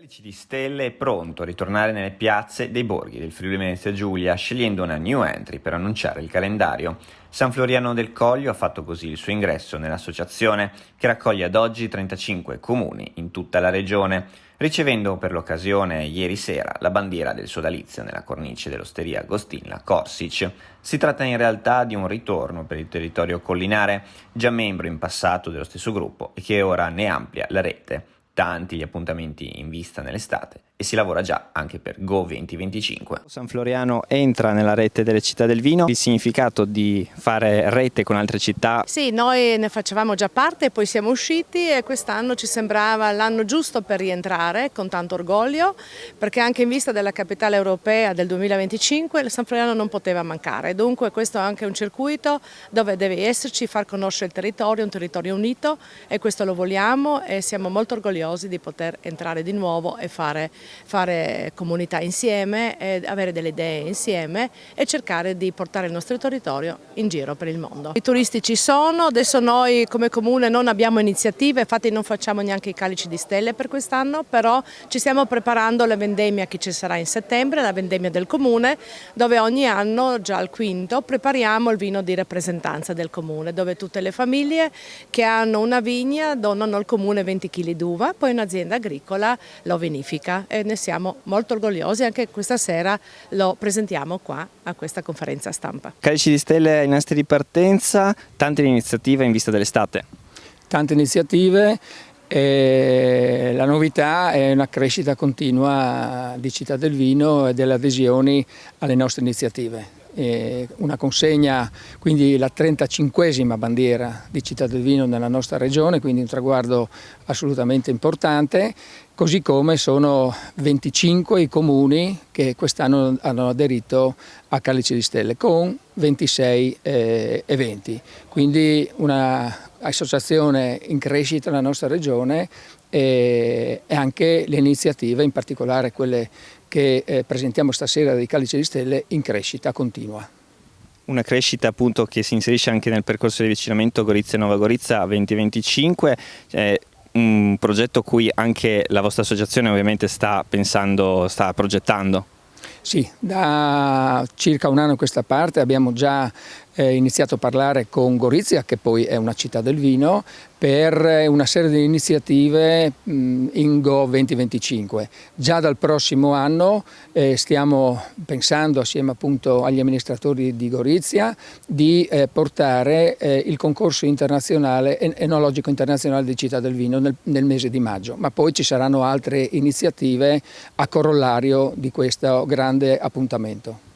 Calici di Stelle è pronto a ritornare nelle piazze dei borghi del Friuli Venezia Giulia, scegliendo una new entry per annunciare il calendario. San Floriano del Coglio ha fatto così il suo ingresso nell'associazione, che raccoglie ad oggi 35 comuni in tutta la regione, ricevendo per l'occasione ieri sera la bandiera del sodalizio nella cornice dell'osteria Gostinla Corsic. Si tratta in realtà di un ritorno per il territorio collinare, già membro in passato dello stesso gruppo e che ora ne amplia la rete. Tanti gli appuntamenti in vista nell'estate e si lavora già anche per Go 2025. San Floriano entra nella rete delle città del vino. Il significato di fare rete con altre città? Sì, noi ne facevamo già parte, poi siamo usciti e quest'anno ci sembrava l'anno giusto per rientrare con tanto orgoglio, perché anche in vista della capitale europea del 2025 il San Floriano non poteva mancare. Dunque questo è anche un circuito dove deve esserci, far conoscere il territorio, un territorio unito, e questo lo vogliamo e siamo molto orgogliosi di poter entrare di nuovo e fare comunità insieme, e avere delle idee insieme e cercare di portare il nostro territorio in giro per il mondo. I turisti ci sono, adesso noi come comune non abbiamo iniziative, infatti non facciamo neanche i Calici di Stelle per quest'anno, però ci stiamo preparando alla vendemmia che ci sarà in settembre, la vendemmia del comune, dove ogni anno, già al quinto, prepariamo il vino di rappresentanza del comune, dove tutte le famiglie che hanno una vigna donano al comune 20 kg d'uva, poi un'azienda agricola lo vinifica e ne siamo molto orgogliosi. Anche questa sera lo presentiamo qua a questa conferenza stampa. Calici di Stelle ai nastri di partenza, tante iniziative in vista dell'estate. Tante iniziative e la novità è una crescita continua di Città del Vino e delle adesioni alle nostre iniziative. Una consegna, quindi la 35esima bandiera di Città del Vino nella nostra regione, quindi un traguardo assolutamente importante, così come sono 25 i comuni che quest'anno hanno aderito a Calici di Stelle con 26 eventi, quindi un'associazione in crescita nella nostra regione e anche le iniziative, in particolare quelle che presentiamo stasera di Calici di Stelle, in crescita continua. Una crescita appunto che si inserisce anche nel percorso di avvicinamento Gorizia-Nova Gorizia 2025, un progetto cui anche la vostra associazione ovviamente sta pensando, sta progettando. Sì, da circa un anno a questa parte abbiamo già iniziato a parlare con Gorizia, che poi è una città del vino, per una serie di iniziative in Go 2025. Già dal prossimo anno stiamo pensando, assieme appunto agli amministratori di Gorizia, di portare il concorso internazionale, enologico internazionale di Città del Vino nel mese di maggio, ma poi ci saranno altre iniziative a corollario di questo grande appuntamento.